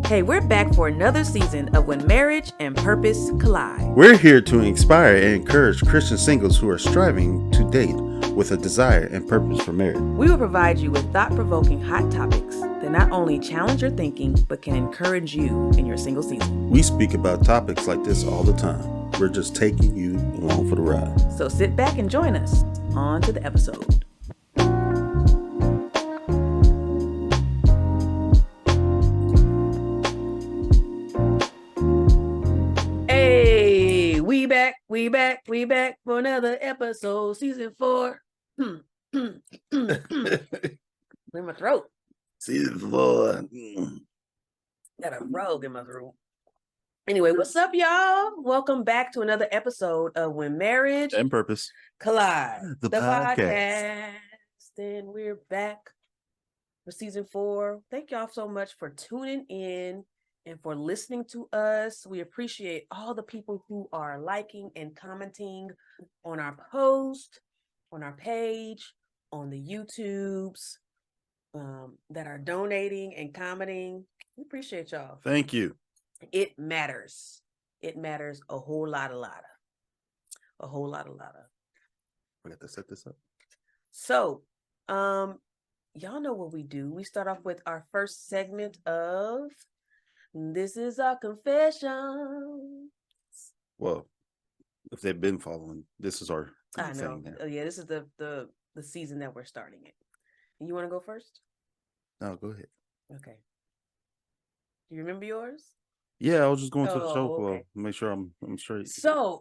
Hey, we're back for another season of When Marriage and Purpose Collide. We're here to inspire and encourage Christian singles who are striving to date with a desire and purpose for marriage. We will provide you with thought-provoking hot topics that not only challenge your thinking, but can encourage you in your single season. We speak about topics like this all the time. We're just taking you along for the ride. So sit back and join us. On to the episode. Hey, we back for another episode, season 4. In my throat. Season 4. Got a frog in my throat. Anyway, what's up, y'all? Welcome back to another episode of When Marriage And Purpose Collide, the podcast. And we're back for season 4. Thank y'all so much for tuning in and for listening to us. We appreciate all the people who are liking and commenting on our post, on our page, on the YouTubes, that are donating and commenting. We appreciate y'all. Thank you. It matters. It matters a whole lot. We got to set this up. So, y'all know what we do. We start off with our first segment of This Is Our Confession. Well, if they've been following, this is our I know. thing now. Yeah, this is the season that we're starting it. You want to go first? No, go ahead. Okay. Do you remember yours? Yeah, I was just going to the show Oh, flow. okay. Make sure I'm straight. So,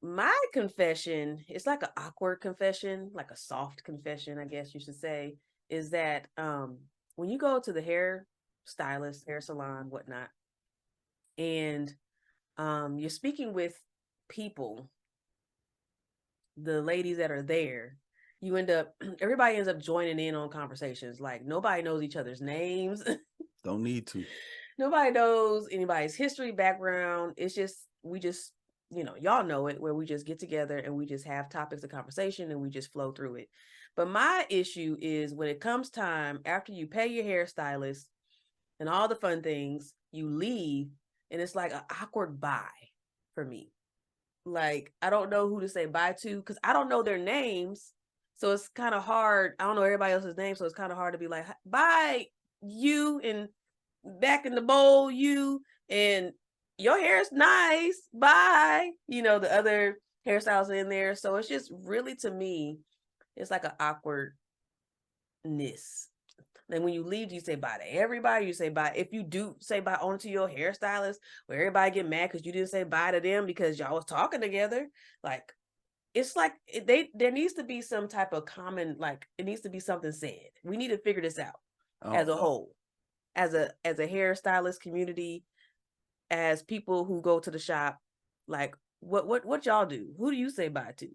my confession, it's like an awkward confession, like a soft confession, I guess you should say, is that when you go to the hair stylist, hair salon, whatnot, and you're speaking with people, the ladies that are there, everybody ends up joining in on conversations. Like, nobody knows each other's names. Don't need to. Nobody knows anybody's history, background. It's just, y'all know it, where we just get together and we just have topics of conversation and we just flow through it. But my issue is when it comes time, after you pay your hairstylist and all the fun things, you leave and it's like an awkward bye for me. Like, I don't know who to say bye to because I don't know their names. So it's kind of hard. I don't know everybody else's name. So it's kind of hard to be like, bye, you, and back in the bowl, you, and your hair is nice, bye. The other hairstyles in there. So it's just really, to me, it's like an awkwardness. And when you leave, you say bye to everybody. You say bye. If you do say bye only to your hairstylist, where everybody get mad because you didn't say bye to them because y'all was talking together. Like, it's like there needs to be some type of common, like, it needs to be something said. We need to figure this out as a whole, as a hairstylist community, as people who go to the shop. Like, what y'all do? Who do you say bye to?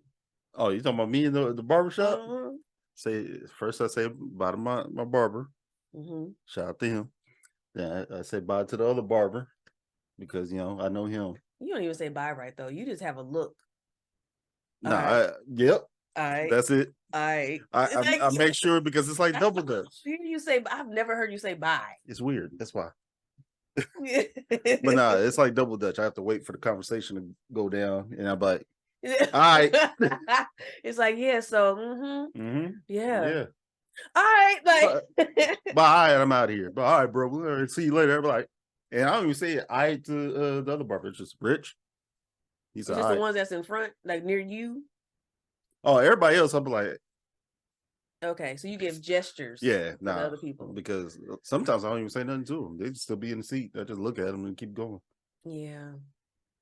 Oh, you talking about me in the barbershop? Mm-hmm. First I say bye to my barber. Mm-hmm. Shout out to him. Then I say bye to the other barber because I know him. You don't even say bye right though. You just have a look. Nah, yep. All right. That's it. All right. I make sure because it's like double dutch. I've never heard you say bye. It's weird. That's why. But nah, it's like double dutch. I have to wait for the conversation to go down, and I'm like, all right. It's like, yeah. So, yeah. All right, like, bye. I'm out of here. But all right, bro. We'll see you later. I'm like, and I don't even say it. I to the other barber. It's just Rich. He's just the ones that's in front, like near you. Oh, everybody else, I'll be like, okay, so you give gestures. Yeah, to other people because sometimes I don't even say nothing to them. They just still be in the seat. I just look at them and keep going. Yeah,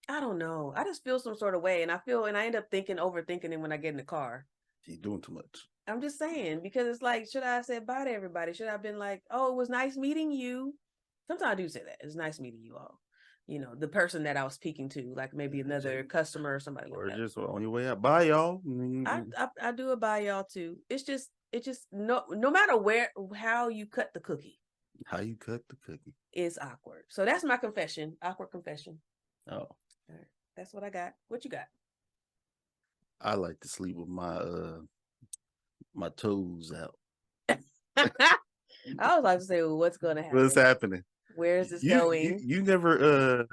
I don't know. I just feel some sort of way, and I end up overthinking it when I get in the car. You're doing too much. I'm just saying, because it's like, should I have said bye to everybody? Should I have been like, oh, it was nice meeting you? Sometimes I do say that. It's nice meeting you all. The person that I was speaking to, like maybe another customer or somebody like that. Or just on your way out. Bye, y'all. I do a bye, y'all, too. It's just no matter how you cut the cookie. How you cut the cookie. It's awkward. So that's my confession. Awkward confession. Oh. All right. That's what I got. What you got? I like to sleep with my my toes out. I was like to say, well, what's going to happen? What's happening? Where is this You going? never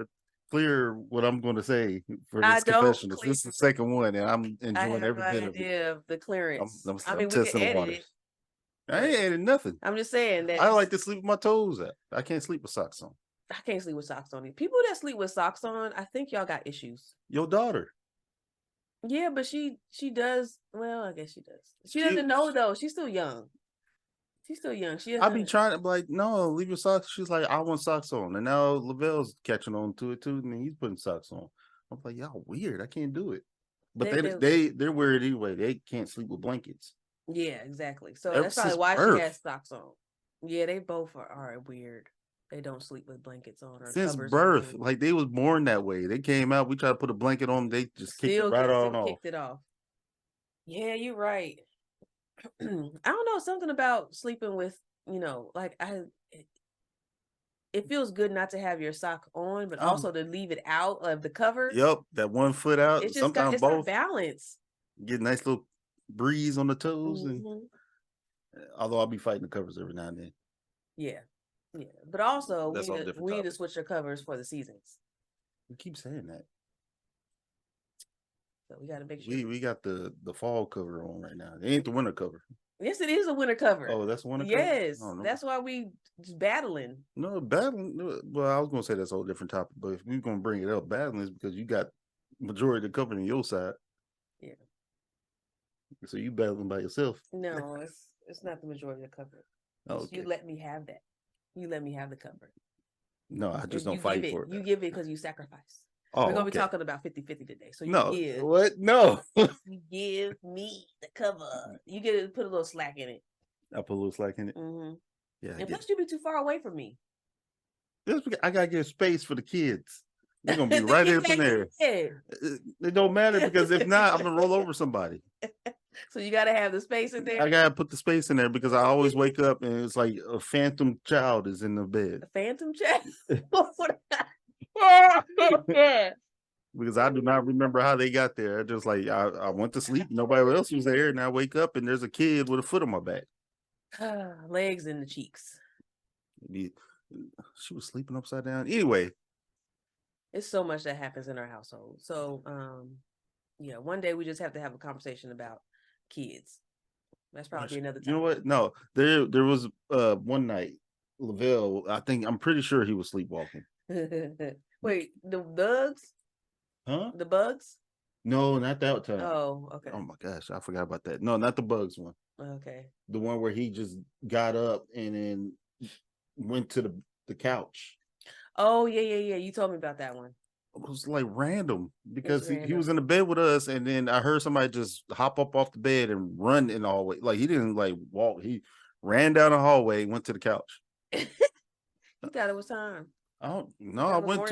clear what I'm going to say for I this don't confession. This clear. is the second one, and I'm I enjoying have no every bit of it. idea of the clearance. I I'm mean, we can testing the edit waters. it. I ain't adding nothing. I'm just saying that I like to sleep with my toes out. I can't sleep with socks on. I can't sleep with socks on. People that sleep with socks on, I think y'all got issues. Your daughter. Yeah, but she does. Well, I guess she does. She doesn't know though. She's still young. She's still young. She I be doesn't. trying to be like, no, leave your socks. She's like, I want socks on. And now Lavelle's catching on to it too, and he's putting socks on. I'm like, y'all weird. I can't do it. But they're weird anyway. They can't sleep with blankets. Yeah, exactly. So Ever that's probably since why birth. she has socks on. Yeah, they both are weird. They don't sleep with blankets on or Since covers birth. on. Like they was born that way. They came out, we tried to put a blanket on them, they just kicked it right on off. Kicked it off. Yeah, you're right. I don't know, something about sleeping with, like it feels good not to have your sock on, but also to leave it out of the cover. Yep, that one foot out. It's just sometimes both. both Balance. get a nice little breeze on the toes, and although I'll be fighting the covers every now and then. Yeah, but also we need to switch the covers for the seasons. We keep saying that. So we got to make sure we got the fall cover on right now. It ain't the winter cover. Yes, it is a winter cover. Oh, that's winter cover? Yes, no. That's why we just battling. No, battling. Well, I was gonna say that's a whole different topic, but if we're gonna bring it up, battling is because you got majority of the cover on your side. Yeah. So you battling by yourself. No, it's not the majority of the cover. Okay. You let me have that. You let me have the cover. No, I just don't fight for it. You give it because you sacrifice. Oh, we're gonna be talking about 50-50 today. So you what? No. You give me the cover. You get to put a little slack in it. I put a little slack in it. Mm-hmm. Yeah. And plus, you be too far away from me. I gotta give space for the kids. They're gonna be right up in there. It don't matter because if not, I'm gonna roll over somebody. So you gotta have the space in there. I gotta put the space in there because I always wake up and it's like a phantom child is in the bed. A phantom child. Because I do not remember how they got there. Just like I went to sleep, nobody else was there, and I wake up and there's a kid with a foot on my back. Legs in the cheeks. She was sleeping upside down. Anyway, it's so much that happens in our household. So yeah, one day we just have to have a conversation about kids. That's probably another time. You know what? No, there was one night, Lavelle, I'm pretty sure he was sleepwalking. Wait, the bugs? Huh? The bugs? No, not that time. Oh, okay. Oh my gosh, I forgot about that. No, not the bugs one. Okay. The one where he just got up and then went to the couch. Oh, yeah. You told me about that one. It was like random because he was in the bed with us, and then I heard somebody just hop up off the bed and run in the hallway. Like he didn't like walk, he ran down the hallway, went to the couch. You thought it was time. I don't know. I went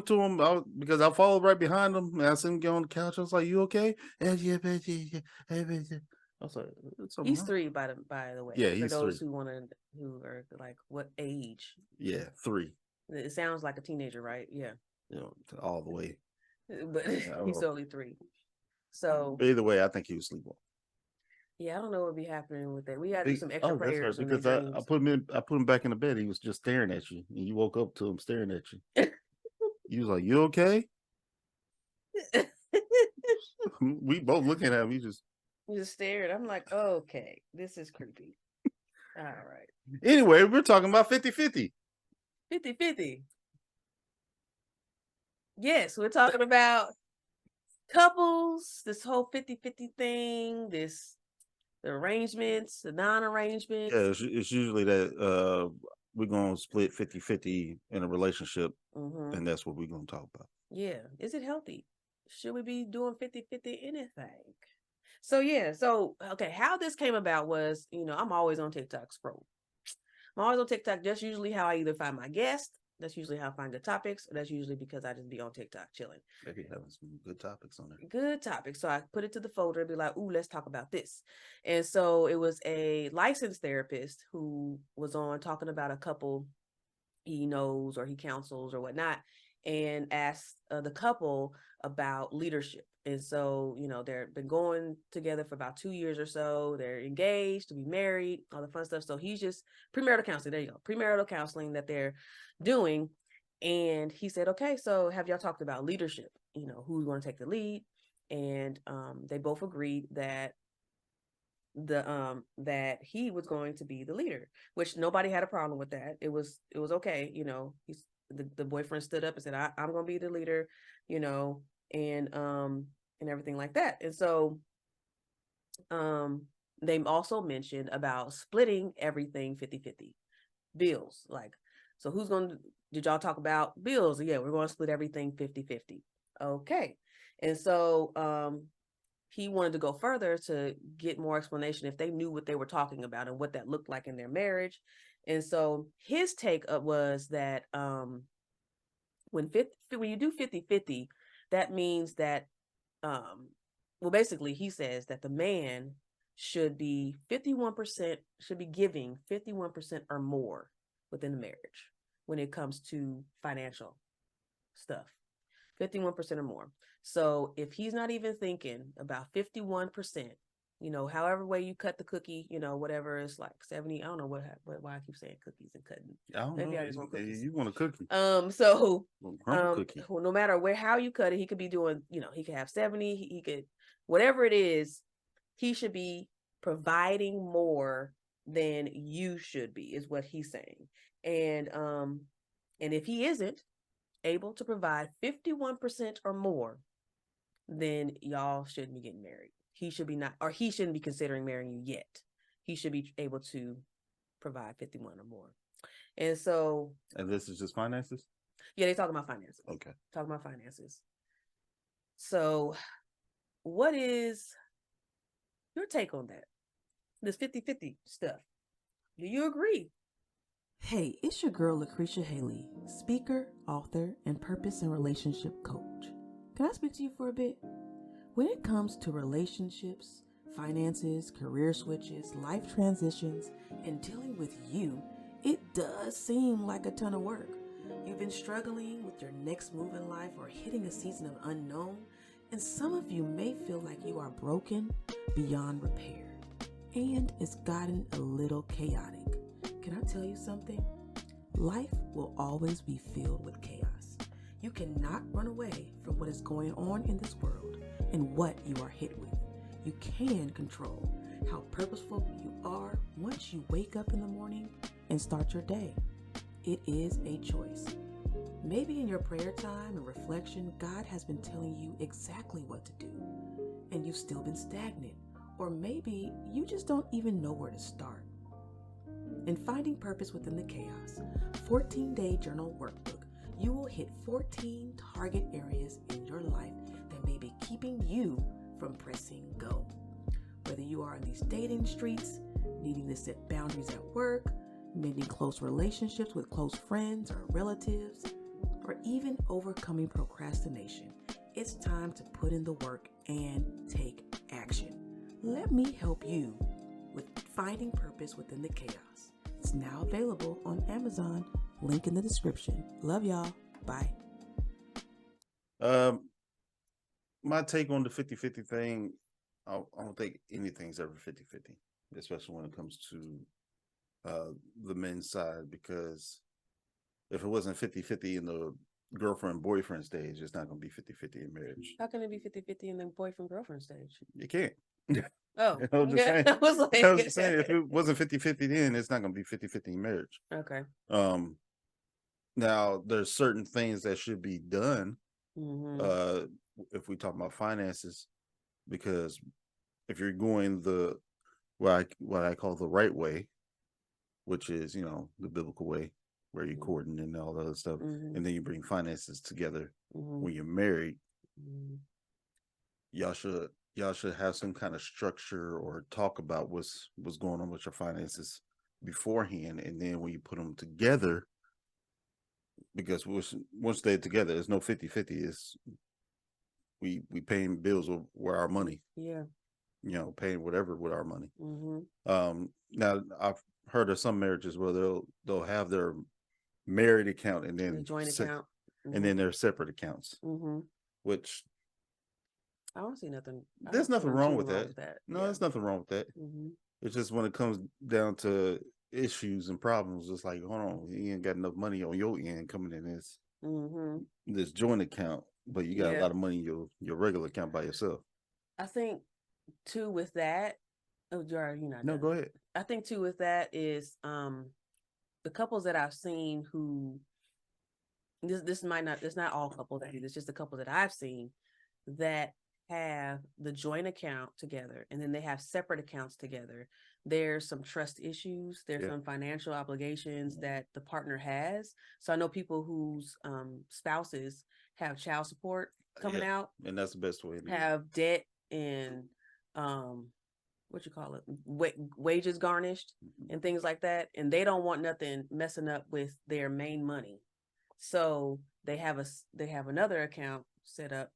to him because I followed right behind him, and I seen him get on the couch. I was like, "You okay?" Yeah. I was like, "He's 3, by the way." Yeah, he's 3. For those who are like, what age? Yeah, 3. It sounds like a teenager, right? Yeah. All the way. But he's only 3. So but either way, I think he was sleepwalking. Yeah, I don't know what would be happening with that. We had to do some extra prayers. That's right, because I put him back in the bed. He was just staring at you, and you woke up to him staring at you. You was like, "You okay?" We both looking at him. He just stared. I'm like, oh, okay, this is creepy. All right. Anyway, we're talking about 50-50. 50-50. Yes, we're talking about couples, this whole 50-50 thing, the arrangements, the non-arrangements. Yeah, it's usually that we're going to split 50-50 in a relationship, and that's what we're going to talk about. Yeah. Is it healthy? Should we be doing 50-50 anything? So, yeah. So, okay, how this came about was, I'm always on TikTok scroll. I'm always on TikTok. That's usually how I either find my guest. That's usually how I find good topics. That's usually because I just be on TikTok chilling. Maybe having some good topics on there. Good topics. So I put it to the folder and be like, ooh, let's talk about this. And so it was a licensed therapist who was on talking about a couple he knows or he counsels or whatnot, and asked the couple about leadership And so, they've been going together for about 2 years or so. They're engaged to be married, all the fun stuff. So he's just premarital counseling. There you go. Premarital counseling that they're doing. And he said, okay, so have y'all talked about leadership? Who's going to take the lead? And they both agreed that that he was going to be the leader, which nobody had a problem with that. It was okay. He's the boyfriend stood up and said, I'm gonna be the leader, and everything like that. And so they also mentioned about splitting everything 50-50 bills. Like, so did y'all talk about bills? Yeah, we're going to split everything 50-50. Okay. And so he wanted to go further to get more explanation if they knew what they were talking about and what that looked like in their marriage. And so his take was that when you do 50-50, that means that basically he says that the man should be 51%, should be giving 51% or more within the marriage when it comes to financial stuff. 51% or more. So if he's not even thinking about 51%, however way you cut the cookie, whatever it's like 70. I don't know why I keep saying cookies and cutting. I don't Maybe know. I just want cookies. You want a cookie? So cookie. No matter how you cut it, he could be doing. He could have 70. He could, whatever it is, he should be providing more than you should be, is what he's saying. And if he isn't able to provide 51% or more, then y'all shouldn't be getting married. He shouldn't be considering marrying you yet. He should be able to provide 51 or more. And so, and this is just finances? Yeah, they talking about finances. Okay. Talking about finances. So what is your take on that? This 50-50 stuff. Do you agree? Hey, it's your girl Lucretia Haley, speaker, author, and purpose and relationship coach. Can I speak to you for a bit? When it comes to relationships, finances, career switches, life transitions, and dealing with you, it does seem like a ton of work. You've been struggling with your next move in life or hitting a season of unknown, and some of you may feel like you are broken beyond repair, and it's gotten a little chaotic. Can I tell you something? Life will always be filled with chaos. You cannot run away from what is going on in this world and what you are hit with. You can control how purposeful you are once you wake up in the morning and start your day. It is a choice. Maybe in your prayer time and reflection, God has been telling you exactly what to do, and you've still been stagnant. Or maybe you just don't even know where to start. In Finding Purpose Within the Chaos, 14-day journal workbook, you will hit 14 target areas in your life that may be keeping you from pressing go. Whether you are in these dating streets, needing to set boundaries at work, mending close relationships with close friends or relatives, or even overcoming procrastination, it's time to put in the work and take action. Let me help you with Finding Purpose Within the Chaos. It's now available on Amazon. Link in the description. Love y'all. Bye. My take on the 50-50 thing, I don't think anything's ever 50-50, especially when it comes to the men's side, because if it wasn't 50-50 in the girlfriend-boyfriend stage, it's not going to be 50-50 in marriage. How can it be 50-50 in the boyfriend-girlfriend stage? You can't. Oh, I'm just saying. I was just saying, if it wasn't 50-50 then, it's not going to be 50-50 in marriage. Okay. Now there's certain things that should be done. If we talk about finances, because if you're going the what I call the right way, which is the biblical way, where you're courting and all that other stuff, and then you bring finances together when you're married, y'all should have some kind of structure or talk about what's going on with your finances beforehand, and then when you put them together, because once they're together, there's no 50-50. It's we paying bills with our money. Yeah. Paying whatever with our money. Now I've heard of some marriages where they'll have their married account and then joint account, and then their separate accounts, which I don't see nothing. I There's don't see nothing wrong too with that. No, Yeah. there's nothing wrong with that. It's just when it comes down to issues and problems, it's like, hold on, you ain't got enough money on your end coming in this joint account, but you got a lot of money in your regular account by yourself. I think too with that. Oh, you're not. No, done. go ahead. I think too with that is the couples that I've seen who this might not, it's not all couples, it's just a couple that I've seen that have the joint account together and then they have separate accounts together. There's some trust issues, there's some financial obligations that the partner has. So I know people whose spouses have child support coming out, and that's the best way to have debt and what you call it, wages garnished and things like that, and they don't want nothing messing up with their main money. So they have another account set up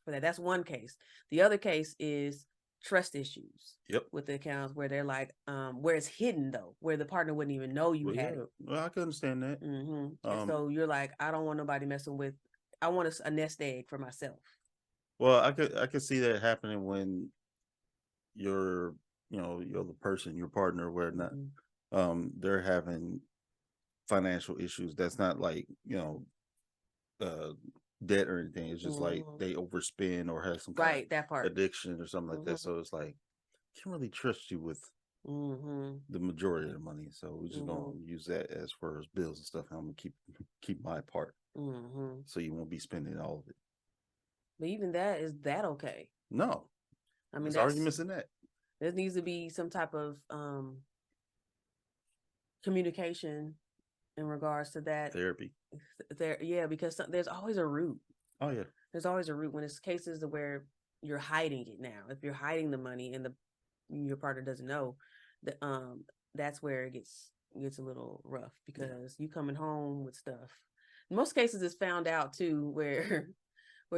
for that. That's one case. The other case is trust issues. With the accounts where they're like, where it's hidden though, where the partner wouldn't even know you had it. Well, I can understand that. And so you're like, I don't want nobody messing with. I want a nest egg for myself. Well, I could see that happening when you're the person, your partner, where not they're having financial issues. That's not like debt or anything. It's just like they overspend or have some kind that part addiction or something like that. So it's like, I can't really trust you with the majority of the money. So we're just gonna use that as far as bills and stuff. I'm gonna keep my part, so you won't be spending all of it. But even that, is that okay? No, I mean, there's arguments in that. There needs to be some type of communication in regards to that. Therapy. Because there's always a root. Oh yeah. There's always a root when it's cases where you're hiding it now. If you're hiding the money and your partner doesn't know, that's where it gets a little rough, because you coming home with stuff. In most cases it's found out too, where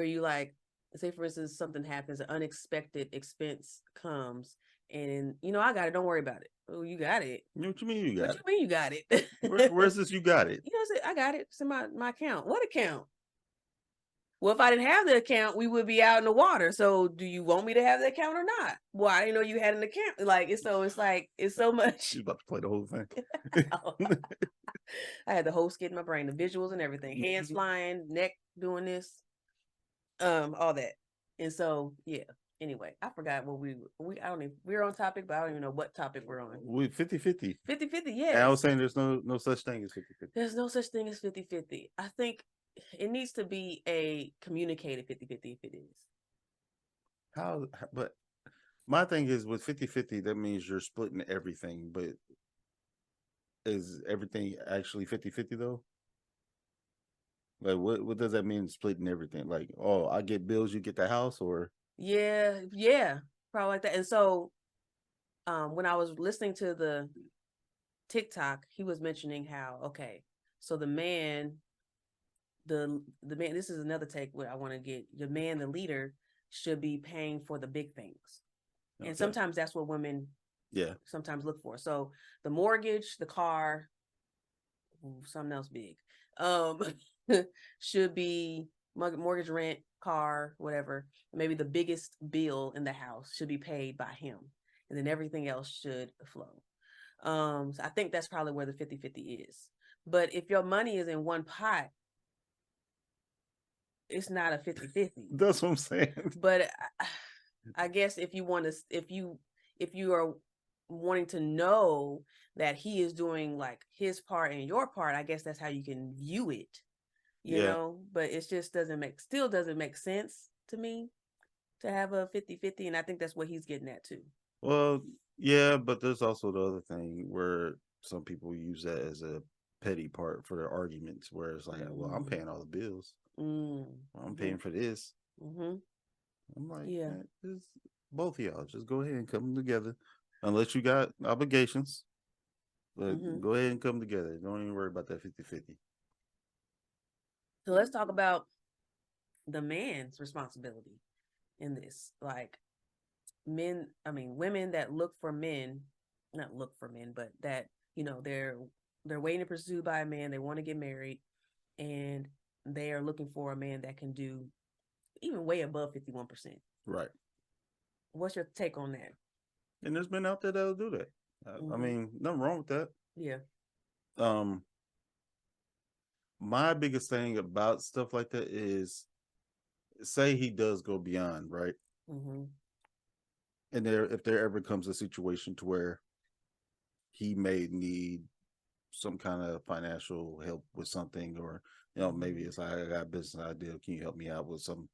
you like, say for instance, something happens, an unexpected expense comes, and I got it, don't worry about it. Oh, you got it. What you mean you got it? What you mean you got it? Where's this you got it? I got it. It's in my account. What account? Well, if I didn't have the account, we would be out in the water. So do you want me to have the account or not? Well, I didn't know you had an account. Like, it's so much. She's about to play the whole thing. I had the whole skit in my brain, the visuals and everything, hands flying, neck doing this, all that. And so, yeah. Anyway, I forgot what I don't even, we're on topic, but I don't even know what topic we're on. We 50-50. 50-50, yes. And I was saying there's no such thing as 50-50. There's no such thing as 50-50. I think it needs to be a communicated 50-50 if it is. But my thing is with 50-50, that means you're splitting everything, but is everything actually 50-50 though? Like what does that mean, splitting everything? Like, oh, I get bills, you get the house, or yeah, probably like that. And so when I was listening to the TikTok, he was mentioning how, okay, so the man, this is another take what I want to get. The man, the leader, should be paying for the big things. Okay. And sometimes that's what women sometimes look for. So the mortgage, the car, something else big, should be mortgage, rent, car, whatever. Maybe the biggest bill in the house should be paid by him, and then everything else should flow. So I think that's probably where the 50-50 is. But if your money is in one pot, it's not a 50-50. That's what I'm saying. But I guess if you are wanting to know that he is doing like his part and your part, I guess that's how you can view it, you know. But it just doesn't make sense to me to have a 50-50, and I think that's what he's getting at too. Well, yeah, but there's also the other thing where some people use that as a petty part for their arguments, where it's like, well, I'm paying all the bills. Well, I'm paying for this. I'm like, just both of y'all just go ahead and come together, unless you got obligations. But go ahead and come together. Don't even worry about that 50-50. So let's talk about the man's responsibility in this. Like women that look for men, not look for men, but that, they're waiting to pursue by a man. They want to get married, and they are looking for a man that can do even way above 51%. Right. What's your take on that? And there's men out there that'll do that. I mean, nothing wrong with that. Yeah. My biggest thing about stuff like that is, say he does go beyond, right? Mm-hmm. And if there ever comes a situation to where he may need some kind of financial help with something, or maybe it's like, I got a business idea, can you help me out with some?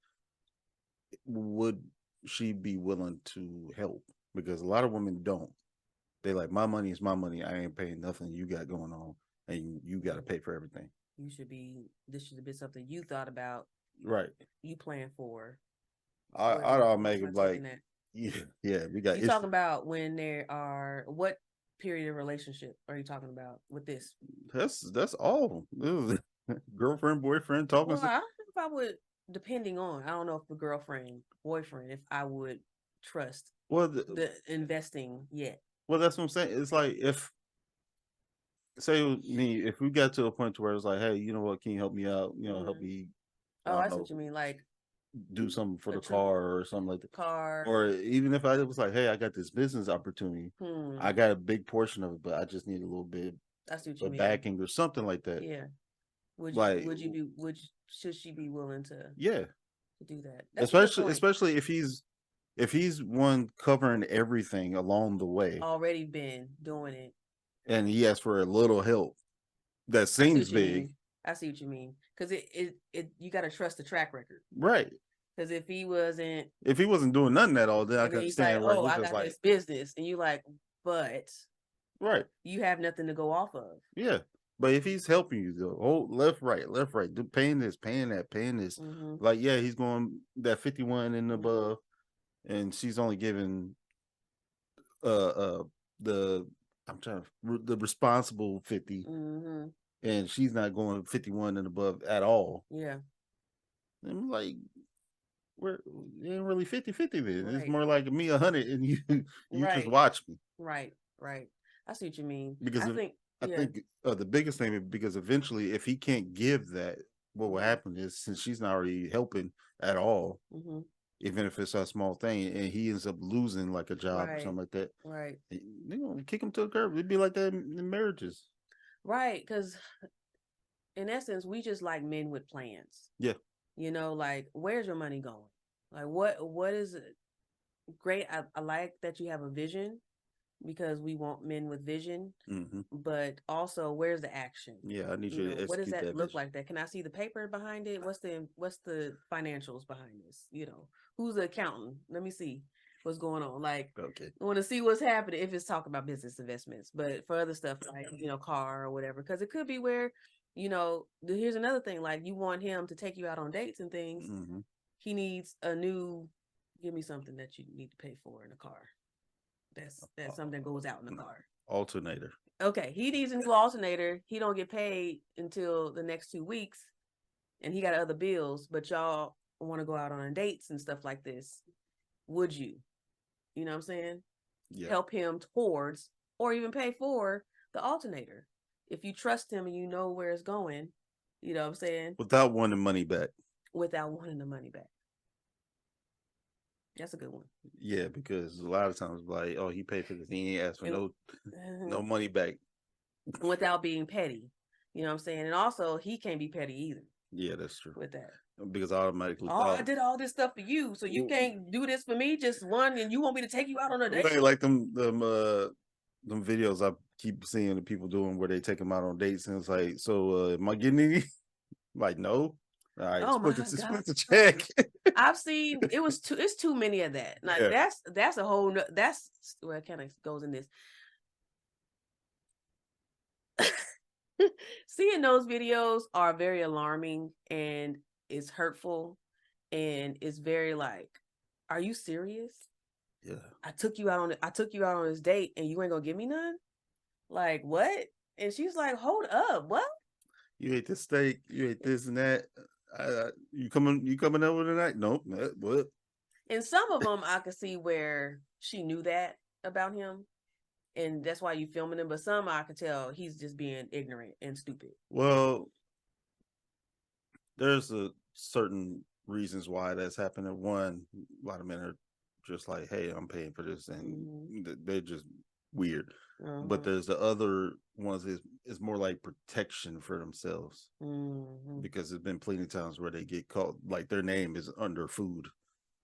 Would she be willing to help? Because a lot of women don't. They like, my money is my money. I ain't paying nothing you got going on, and you got to pay for everything. This should have been something you thought about, right? You plan for. I'll make it like, we got. You talking about when there are what period of relationship are you talking about with this? That's all. Girlfriend, boyfriend, talking. Well, I don't know if I would, depending on. I don't know if the girlfriend, boyfriend, if I would trust the investing yet. Well, that's what I'm saying. It's like, if we got to a point where it's like, hey, you know what, can you help me out? Help me. I see what you mean. Like, do something for the car or something like that. Car. Or even if I was like, hey, I got this business opportunity. I got a big portion of it, but I just need a little bit of backing or something like that. Yeah. Should she be willing to? Yeah. To do that. Especially if he's one covering everything along the way. Already been doing it. And he asks for a little help. That seems big. I see what you mean. Because it you got to trust the track record. Right. Because if he wasn't doing nothing at all, then I can understand. Like, I got this business, and you like, but right, you have nothing to go off of. Yeah, but if he's helping you, though, left, right, paying this, paying that, paying this, like, yeah, he's going that 51 and above, and she's only giving the responsible 50, and she's not going 51 and above at all. Yeah, I'm like, it ain't really 50-50 then. Right. It's more like me 100 and you just watch me. Right. I see what you mean. Because I think the biggest thing, because eventually if he can't give that, what will happen is, since she's not already helping at all, even if it's a small thing, and he ends up losing like a job or something like that, right, they're gonna kick him to the curb. It'd be like that in marriages, right? Because in essence, we just like men with plans. Yeah. Like, where's your money going? Like, what is it? Great. I like that you have a vision, because we want men with vision, but also, where's the action? Yeah, I need you to execute. What does that look vision. like? That, can I see the paper behind it? What's the financials behind this? Who's the accountant? Let me see what's going on. Like, okay, I want to see what's happening if it's talking about business investments, but for other stuff like car or whatever, because it could be where here's another thing, like, you want him to take you out on dates and things. He needs give me something that you need to pay for in a car. That's something that goes out in the car. Alternator. Okay, he needs a new alternator. He don't get paid until the next 2 weeks, and he got other bills. But y'all want to go out on dates and stuff like this. Would you? You know what I'm saying? Yeah. Help him towards, or even pay for the alternator if you trust him and you know where it's going. You know what I'm saying? Without wanting money back. Without wanting the money back. That's a good one. Yeah, because a lot of times, like, oh, he paid for this, he ain't asked for no money back. Without being petty. You know what I'm saying? And also, he can't be petty either. Yeah, that's true. With that. Because automatically, I did all this stuff for you, so you can't do this for me, just one, and you want me to take you out on a date? Like them videos I keep seeing the people doing where they take them out on dates, and it's like, so am I getting any? Like, no. All right, split the check. I've seen it's too many of that. Like, yeah. That's a whole that's where it kind of goes in this. Seeing those videos are very alarming, and it's hurtful, and it's very like, are you serious? Yeah. I took you out on this date, and you ain't gonna give me none? Like, what? And she's like, hold up, what? You ate the steak, you ate this and that. You coming over tonight? Nope. What? And some of them I could see where she knew that about him, and that's why you filming him. But some I could tell he's just being ignorant and stupid. Well, there's a certain reasons why that's happening. One, a lot of men are just like, "Hey, I'm paying for this," and they're just weird. But there's the other ones is more like protection for themselves, because there's been plenty of times where they get caught, like their name is under food,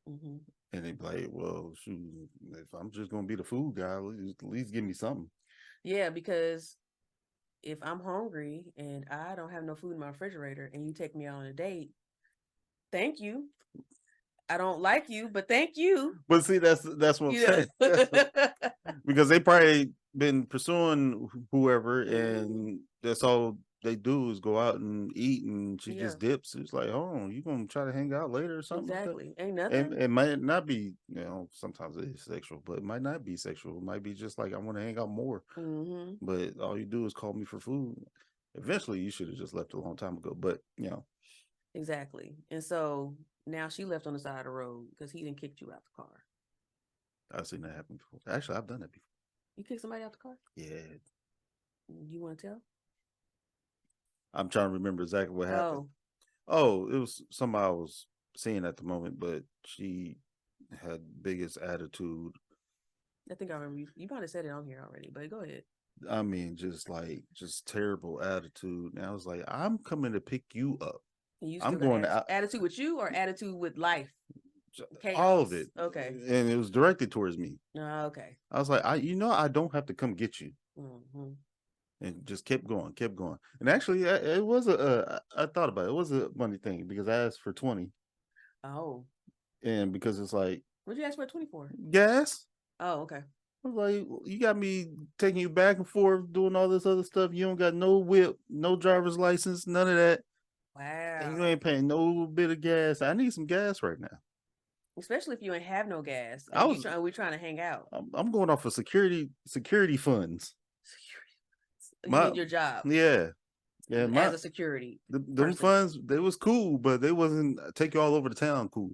and they be like, "Well, shoot, if I'm just gonna be the food guy, at least give me something." Yeah, because if I'm hungry and I don't have no food in my refrigerator and you take me out on a date, thank you. I don't like you, but thank you. But see, that's what I'm saying. Because they probably been pursuing whoever, and that's all they do is go out and eat, and she just dips. It's like, oh, you gonna try to hang out later or something? Exactly. Like Ain't nothing. and it might not be, sometimes it is sexual, but it might not be sexual. It might be just like, I want to hang out more. But all you do is call me for food. Eventually, you should have just left a long time ago. But exactly. And so now she left on the side of the road because he didn't kick you out the car. I've seen that happen before. Actually, I've done that before. You kicked somebody out the car? Yeah. You want to tell? I'm trying to remember exactly what happened. Oh, it was somebody I was seeing at the moment, but she had biggest attitude. I think I remember you might have said it on here already, but go ahead. I mean, just terrible attitude. And I was like, I'm coming to pick you up. I'm going to attitude with you or attitude with life? All of it. Okay. And it was directed towards me. Okay. I was like, I don't have to come get you. And just kept going. And actually, it was I thought about it. It was a funny thing because I asked for 20. Oh. And because it's like, what'd you ask for 20 for? Gas. Oh, okay. I was like, you got me taking you back and forth, doing all this other stuff. You don't got no whip, no driver's license, none of that. Wow. And you ain't paying no bit of gas. I need some gas right now. Especially if you ain't have no gas. We're trying to hang out. I'm going off of security funds. You mean your job? Yeah. As a security. Them funds, they was cool, but they wasn't take you all over the town cool.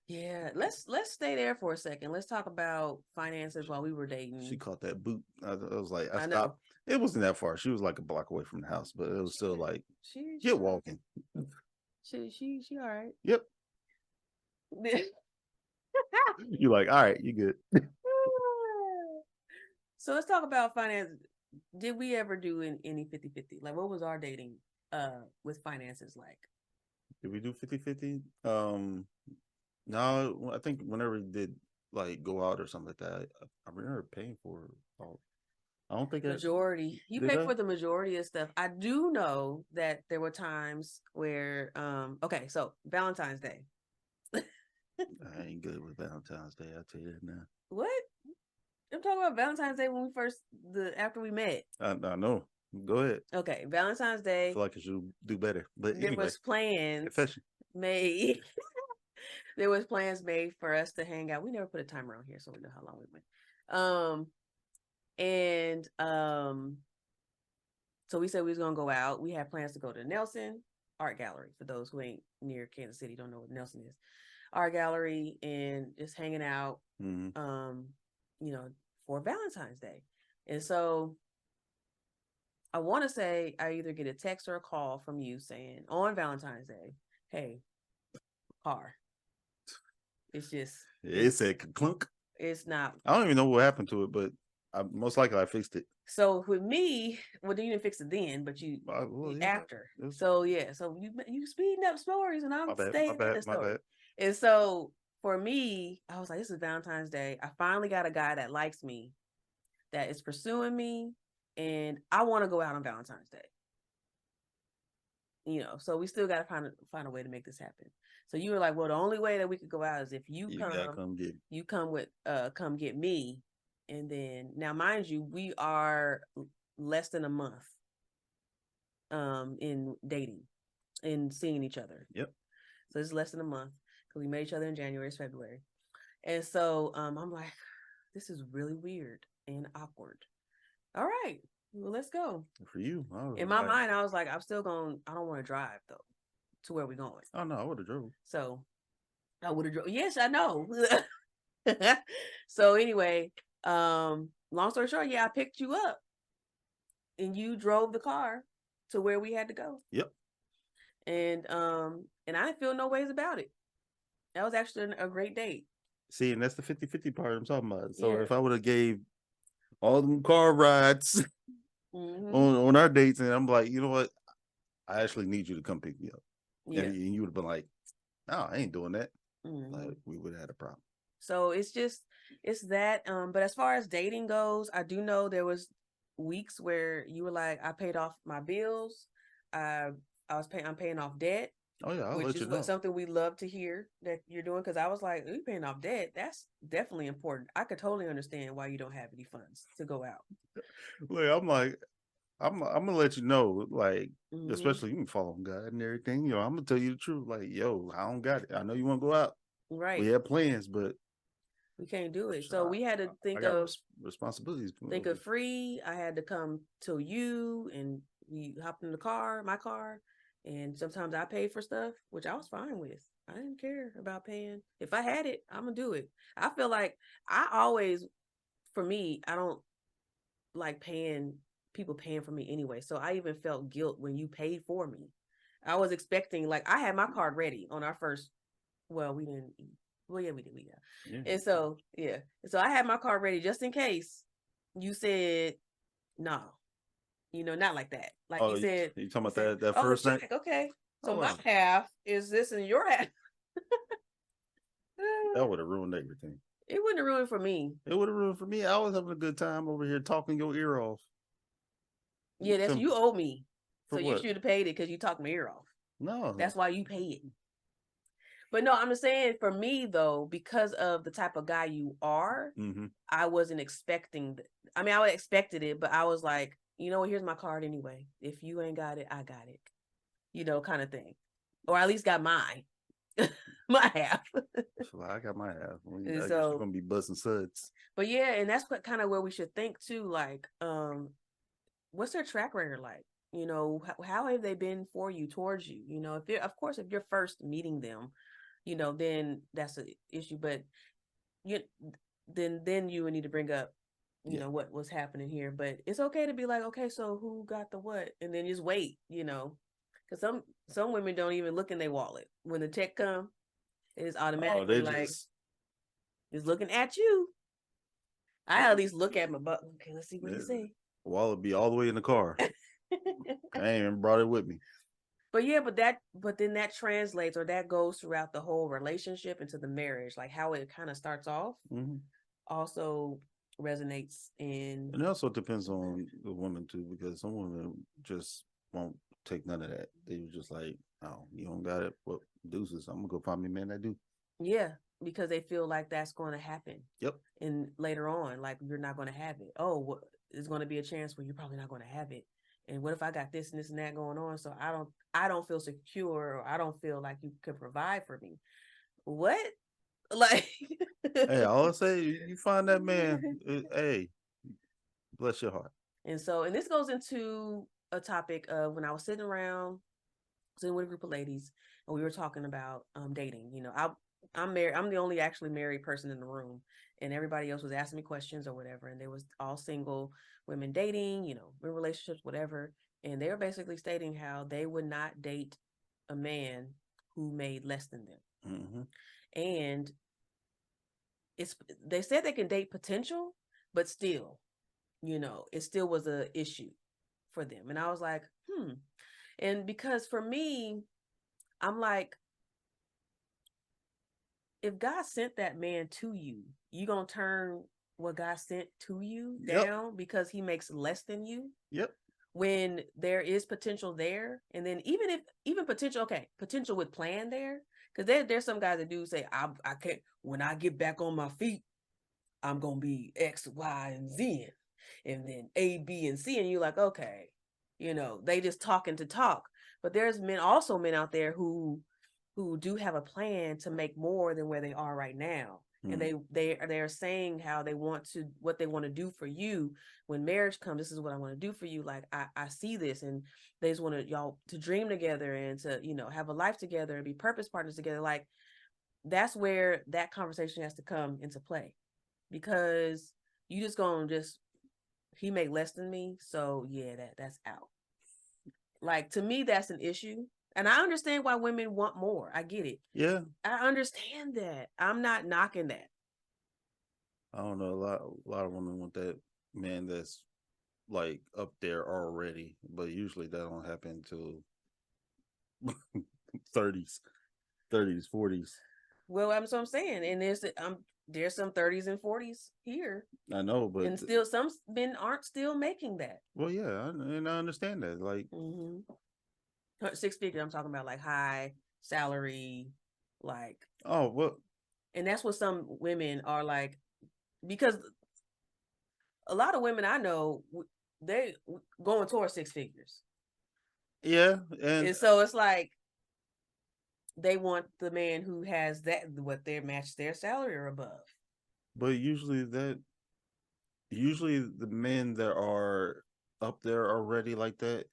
Yeah, let's stay there for a second. Let's talk about finances while we were dating. She caught that boot. I was like, I stopped. It wasn't that far. She was like a block away from the house, but it was still like, get walking. She all right. Yep. You're like, all right, you good. So let's talk about finance. Did we ever do any 50-50? Like, what was our dating with finances like? Did we do 50-50? No, I think whenever we did like go out or something like that, I remember paying for it all. I don't think majority. You pay for the majority of stuff. I do know that there were times where okay, so Valentine's Day. I ain't good with Valentine's Day, I'll tell you that now. What? I'm talking about Valentine's Day when we after we met. I know. Go ahead. Okay, Valentine's Day. I feel like I should do better. But there was plans made. There was plans made for us to hang out. We never put a timer on here, so we know how long we went. So we said we was gonna go out. We had plans to go to Nelson Art Gallery. For those who ain't near Kansas City, don't know what Nelson is. Art Gallery, and just hanging out. For Valentine's Day. And so I want to say I either get a text or a call from you saying on Valentine's Day, hey, car. It's just. It said clunk. It's not. I don't even know what happened to it, but most likely I fixed it. So with me, well, you didn't fix it then, but you after. So yeah, so you speeding up stories, and I'm staying in the story. My bad. And so for me, I was like, this is Valentine's Day. I finally got a guy that likes me, that is pursuing me, and I want to go out on Valentine's Day. So we still got to find a way to make this happen. So you were like, well, the only way that we could go out is if you come get me. And then now, mind you, we are less than a month in dating and seeing each other. Yep. So it's less than a month because we met each other in January, February. And so I'm like, this is really weird and awkward. All right, well, let's go. For you. In my mind, I was like, I don't want to drive though to where we're going. Oh no, I would have drove. So I would have drove. Yes, I know. So anyway, long story short, I picked you up and you drove the car to where we had to go. Yep. and I didn't feel no ways about it. That was actually a great date. See, and that's the 50-50 part I'm talking about. So Yeah. if I would have gave all them car rides Mm-hmm. on our dates, and I'm like, you know what? I actually need you to come pick me up. Yeah. And you would have been like, no, I ain't doing that. Mm-hmm. Like, we would have had a problem. So it's that. But as far as dating goes, I do know there was weeks where you were like, I paid off my bills. I'm paying off debt. Oh yeah, I'll which let is you know. something we love to hear that you're doing. Because I was like, you paying off debt. That's definitely important. I could totally understand why you don't have any funds to go out. Look, I'm like, I'm gonna let you know, like, Mhm. especially you can follow God and everything. You know, I'm gonna tell you the truth. Like, yo, I don't got it. I know you want to go out. Right. We have plans, but we can't do it. So we had to think I got of responsibilities. think of free. I had to come to you, and we hopped in my car, and sometimes I paid for stuff, which I was fine with. I didn't care about paying. If I had it, I'm gonna do it. I feel like for me, I don't like people paying for me anyway. So I even felt guilt when you paid for me. I was expecting, like, I had my card ready on our first. Well, we didn't eat. Well, yeah, we did. Yeah. And so, yeah. So I had my card ready just in case you said no. Not like that. Like you said. You talking about that first check. night? Okay. So Oh, my wow. half is this and your half. That would have ruined everything. It wouldn't have ruined for me. It would have ruined for me. I was having a good time over here talking your ear off. Yeah, that's you owe me. For So what? you should have paid it because you talked my ear off. No. That's why you pay it. But no, I'm just saying, for me though, because of the type of guy you are, I wasn't expecting. I mean, I expected it, but I was like, here's my card anyway. If you ain't got it, I got it. Kind of thing, or at least got mine, my half. So I got my half. I And guess so you're gonna be busting suds. But yeah, and that's what kind of where we should think too. Like, what's their track record like? How have they been for you, towards you? If you're first meeting them, then that's an issue. But you then you would need to bring up, what was happening here. But it's okay to be like, okay, so who got the what, and then just wait, because some women don't even look in their wallet when the check come. It's automatically just looking at you. I at least look at my butt. Okay, let's see what he say. Wallet be all the way in the car. I ain't even brought it with me. But then that translates, or that goes throughout the whole relationship into the marriage, like how it kind of starts off. Also resonates in. And it also depends on the woman too, because some women just won't take none of that. They were just like, oh, you don't got it. Well, deuces. I'm gonna go find me a man that do. Yeah, because they feel like that's going to happen. Yep. And later on, like, you're not going to have it. Oh, well, there's going to be a chance where you're probably not going to have it. And what if I got this and this and that going on? So I don't feel secure, or I don't feel like you could provide for me. What? Like, hey, all I say, you find that man. Hey, bless your heart. And this goes into a topic of when I was sitting with a group of ladies, and we were talking about dating. I'm married. I'm the only actually married person in the room, and everybody else was asking me questions or whatever. And they was all single women dating, in relationships, whatever. And they were basically stating how they would not date a man who made less than them. And they said they can date potential, but still, it still was a issue for them. And I was like, And because for me, I'm like, if God sent that man to you, you gonna turn what God sent to you down because he makes less than you? Yep. When there is potential there, and then even potential with plan there, because there's some guys that do say, I can't, when I get back on my feet, I'm gonna be X, Y, and Z, and then A, B, and C, and you're like, okay, they just talking to talk. But there's men out there who do have a plan to make more than where they are right now. And they're saying how what they want to do for you when marriage comes. This is what I want to do for you. Like, I see this, and they just want y'all to dream together and to, have a life together and be purpose partners together. Like, that's where that conversation has to come into play, because you just he make less than me. So yeah, that's out. Like, to me, that's an issue. And I understand why women want more. I get it. Yeah. I understand that. I'm not knocking that. I don't know. A lot of women want that man that's like up there already, but usually that don't happen until 30s, 40s. Well, that's what I'm saying. And there's some 30s and 40s here. I know, but and still some men aren't still making that. Well, yeah, and I understand that. Like, 6 figure, I'm talking about like high salary, like, oh, well, and that's what some women are like, because a lot of women I know, they going towards 6 figures. Yeah, and so it's like they want the man who has that, what they match their salary or above. But usually the men that are up there already like that,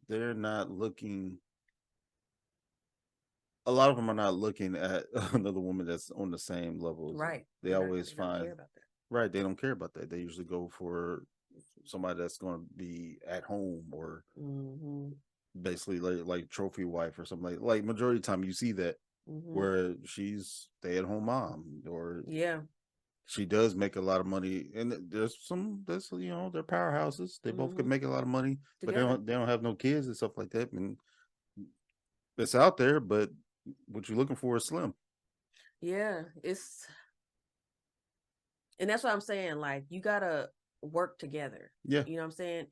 they're not looking. A lot of them are not looking at another woman that's on the same level as Right. They always they don't find care about that. Right. They don't care about that. They usually go for somebody that's going to be at home or basically like trophy wife or something like majority of the time you see that where she's stay-at-home mom, or she does make a lot of money, and there's some that's they're powerhouses. They both can make a lot of money, together. But they don't have no kids and stuff like that, and it's out there, but what you're looking for is slim. Yeah, and that's what I'm saying, like, you gotta work together. Yeah. You know what I'm saying?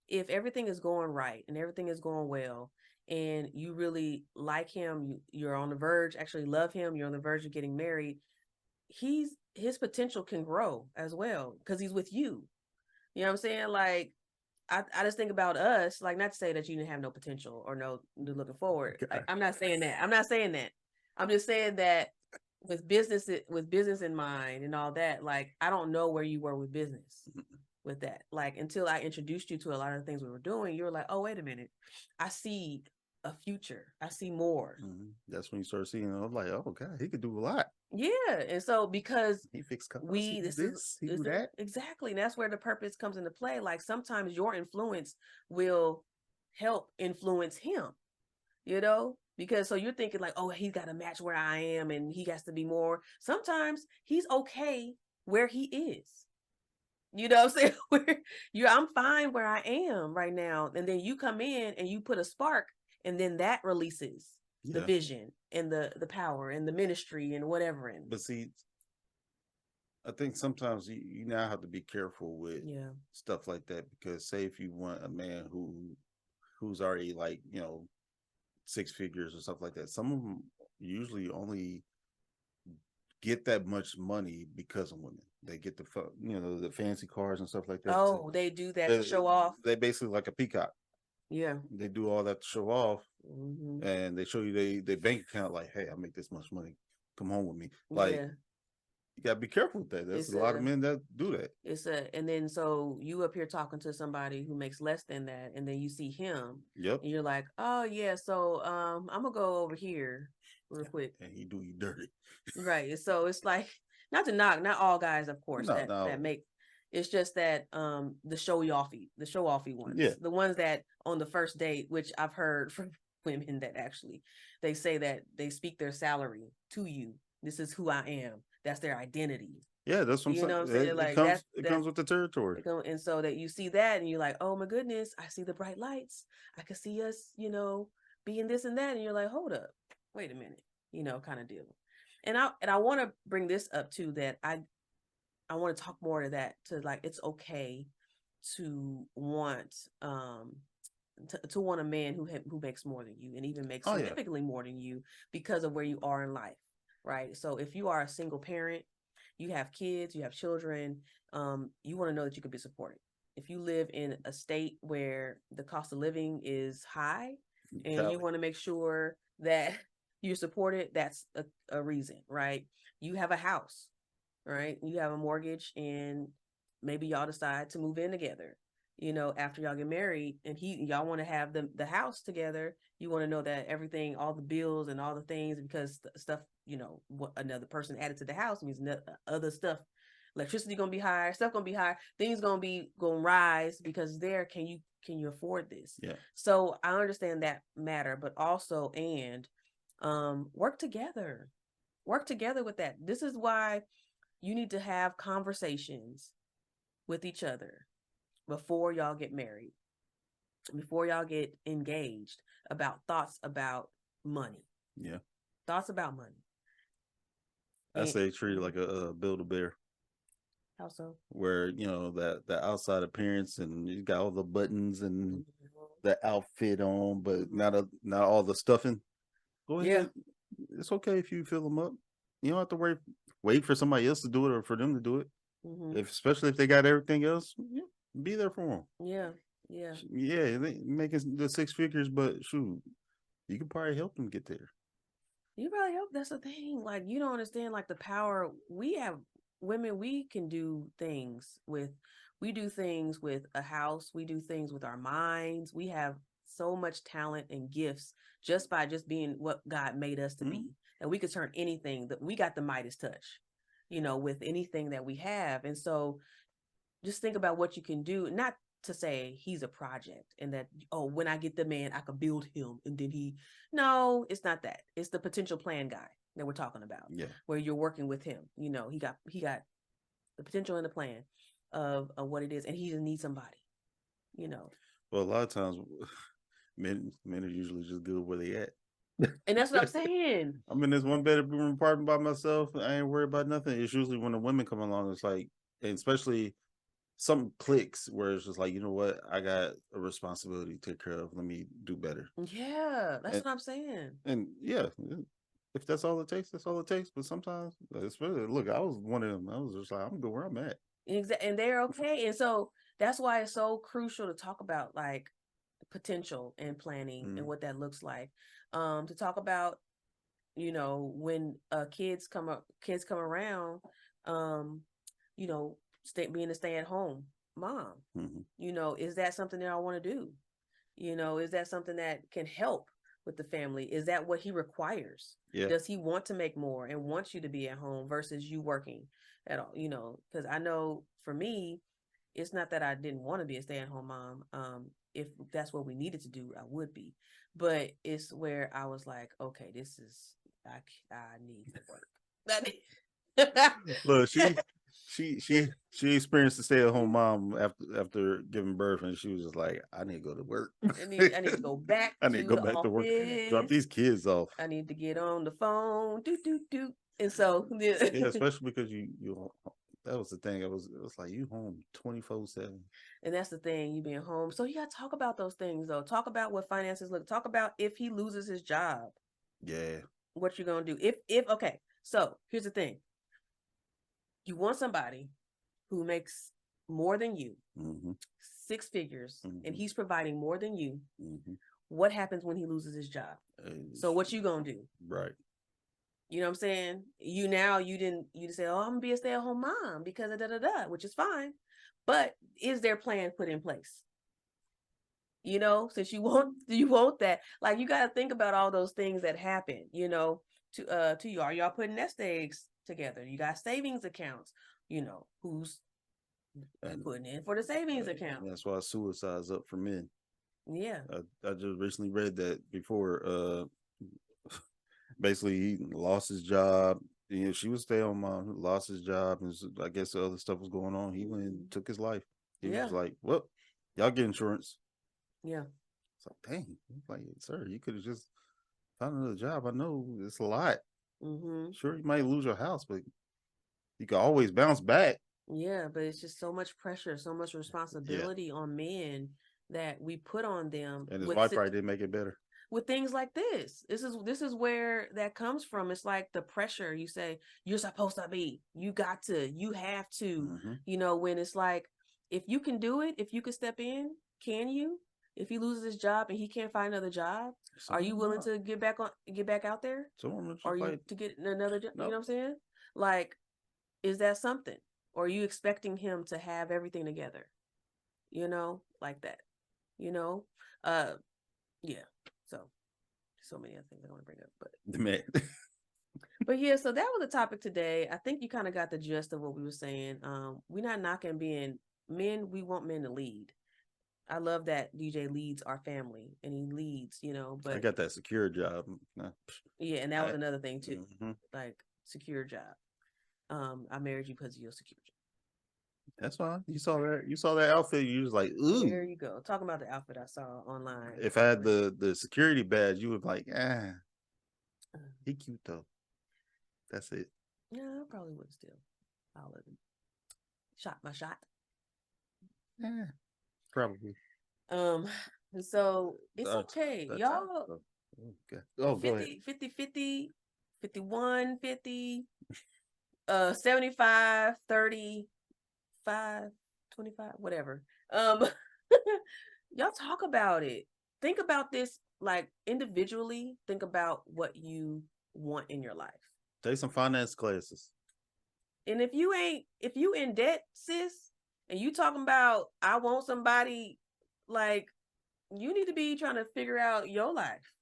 If everything is going right and everything is going well and you really like him, you're on the verge, actually love him, you're on the verge of getting married, his potential can grow as well because he's with you. You know what I'm saying? Like, I just think about us, like, not to say that you didn't have no potential or no looking forward. I'm not saying that. I'm not saying that. I'm just saying that with business in mind and all that, like, I don't know where you were with business with that. Like, until I introduced you to a lot of the things we were doing, you were like, oh, wait a minute. I see a future. I see more. That's when you start seeing, I'm like, oh God, he could do a lot. Yeah. And so because he fixed cars, he do that. Exactly. And that's where the purpose comes into play. Like, sometimes your influence will help influence him, because so you're thinking like, oh, he's got to match where I am and he has to be more. Sometimes he's okay where he is. You know what I'm saying? I'm fine where I am right now. And then you come in and you put a spark, and then that releases the vision and the power and the ministry and whatever. But see, I think sometimes you now have to be careful with stuff like that, because say if you want a man who's already like, 6 figures or stuff like that, some of them usually only get that much money because of women. They get the fancy cars and stuff like that. Oh, they do that to show off. They basically like a peacock. Yeah. They do all that to show off, and they show you their bank account like, hey, I make this much money. Come home with me. Like, you gotta be careful with that. There's a lot of men that do that. And then so you up here talking to somebody who makes less than that, and then you see him. Yep. And you're like, oh yeah, so I'm gonna go over here real quick. And he do you dirty. Right. So it's like, not to knock, not all guys, of course, that make. It's just that the show offy ones. Yeah. The ones that on the first date, which I've heard from women that actually they say that they speak their salary to you. This is who I am. That's their identity. Yeah, that's what I'm saying. Know what I'm saying? Like, it comes with the territory. And so that you see that and you're like, oh my goodness, I see the bright lights. I can see us, being this and that. And you're like, hold up, wait a minute, kind of deal. And I want to bring this up too, that I want to talk more to that, to like, it's okay to want to want a man who makes more than you, and even makes significantly more than you because of where you are in life. Right. So if you are a single parent, you have kids, you have children, you want to know that you can be supported. If you live in a state where the cost of living is high and you want to make sure that you're supported, that's a reason, right? You have a house, right? You have a mortgage, and maybe y'all decide to move in together, after y'all get married, and y'all want to have the house together. You want to know that everything, all the bills and all the things, because stuff, what another person added to the house means other stuff Electricity gonna be higher, stuff gonna be higher, things gonna rise because can you afford this? Yeah. So I understand that matter, but also work together. Work together with that. This is why you need to have conversations with each other before y'all get married, before y'all get engaged, about thoughts about money. Yeah. Thoughts about money. I say treat it like a Build-A-Bear. How so? Where, that outside appearance and you got all the buttons and the outfit on, but not all the stuffing. Go ahead. Yeah. It's okay if you fill them up. You don't have to wait for somebody else to do it or for them to do it. Especially if they got everything else, be there for them. Yeah. Yeah. Yeah, they making the 6 figures, but shoot, you can probably help them get there. You probably help. That's the thing. Like, you don't understand, like, the power we have. Women, we can do things with a house. We do things with our minds. We have so much talent and gifts just by being what God made us to be. And we could turn anything that we got the Midas touch, with anything that we have. And so just think about what you can do, not to say he's a project and that, when I get the man, I could build him. And then no, it's not that. It's the potential plan guy that we're talking about. Yeah. Where you're working with him. He got the potential and the plan of what it is. And he just needs somebody, Well, a lot of times men are usually just good where they at. And that's what I'm saying. I'm in this one bedroom apartment by myself. I ain't worried about nothing. It's usually when the women come along, it's like, and especially some clicks where it's just like, you know what, I got a responsibility to take care of. Let me do better. Yeah, that's what I'm saying. And yeah, if that's all it takes, that's all it takes. But sometimes, especially, look, I was one of them. I was just like, I'm good where I'm at. Exactly, and they're okay. And so that's why it's so crucial to talk about, like, potential and planning and what that looks like. To talk about, when kids come around, being a stay-at-home mom. Is that something that I want to do? Is that something that can help with the family? Is that what he requires? Yeah. Does he want to make more and wants you to be at home versus you working at all? Because I know for me, it's not that I didn't want to be a stay-at-home mom. If that's what we needed to do, I would be. But it's where I was like, okay, I need to work. Look, she experienced the stay-at-home mom after giving birth, and she was just like, I need to go to work. I need to go back. I need to go back to work. Drop these kids off. I need to get on the phone. Do. And so yeah, especially because you that was the thing. It was like you home 24/7. And that's the thing, you being home. So you got to talk about those things, though. Talk about what finances look. Talk about if he loses his job. Yeah. What you're gonna do? Okay. So here's the thing. You want somebody who makes more than you, 6 figures, and he's providing more than you. What happens when he loses his job? So what you gonna do? Right. You know what I'm saying? You didn't say, oh, I'm gonna be a stay-at-home mom because of which is fine. But is their plan put in place? Since you want that, like, you got to think about all those things that happen, to you. Are y'all putting nest eggs together? You got savings accounts, who's putting in for the savings account? That's why suicide's up for men. Yeah. I just recently read that before. Basically, he lost his job. She was stay-at-home mom, lost his job, and I guess the other stuff was going on. He went and took his life. He was like, well, y'all get insurance. Yeah. It's like, dang. Like, sir, you could have just found another job. I know it's a lot. Sure, you might lose your house, but you can always bounce back. Yeah, but it's just so much pressure, so much responsibility on men that we put on them. And his wife probably didn't make it better. With things like this. This is where that comes from. It's like the pressure. You say, you're supposed to be, you got to, you have to, when it's like, if you can do it, if you can step in, can you? If he loses his job and he can't find another job, are you willing to get back out there? Or you to get another job? Nope. You know what I'm saying? Like, is that something? Or are you expecting him to have everything together? Like that. Yeah. So many other things I want to bring up, but But yeah, so that was the topic today. I think you kind of got the gist of what we were saying. We're not knocking being men. We want men to lead. I love that DJ leads our family and he leads, but I got that secure job. yeah, and that was another thing too. Mm-hmm. Like secure job. I married you because of your secure job. That's fine. You saw that outfit, you was like, ooh. There you go. Talking about the outfit I saw online. If I had the security badge, you was like, he cute though. That's it. Yeah, I probably would still. I'll let him shot my shot. Probably. So it's okay. Y'all. Okay. Oh, 50, 50, 51, 50, 75, 30, 5, 25, whatever. Y'all talk about it. Think about this like individually. Think about what you want in your life. Take some finance classes. And if you in debt, sis, and you talking about I want somebody, like you need to be trying to figure out your life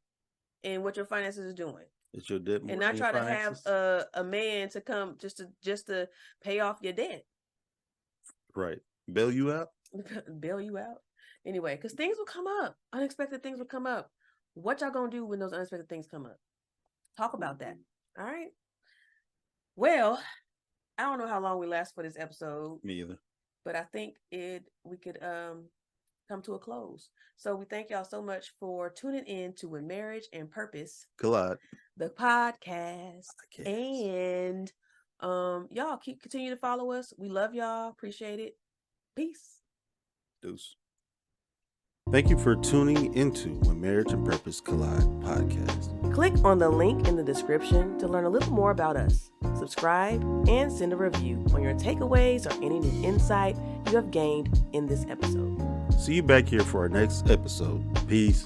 and what your finances is doing. It's your debt, and not try to have a man to come just to pay off your debt. Right. Bail you out. Bail you out. Anyway, because things will come up. Unexpected things will come up. What y'all gonna do when those unexpected things come up? Talk about that. All right. Well, I don't know how long we last for this episode. Me either. But I think we could come to a close. So we thank y'all so much for tuning in to When Marriage and Purpose Collide, the podcast. And y'all continue to follow us. We love y'all. Appreciate it. Peace. Deuce. Thank you for tuning into When Marriage and Purpose Collide podcast. Click on the link in the description to learn a little more about us. Subscribe and send a review on your takeaways or any new insight you have gained in this episode. See you back here for our next episode. Peace.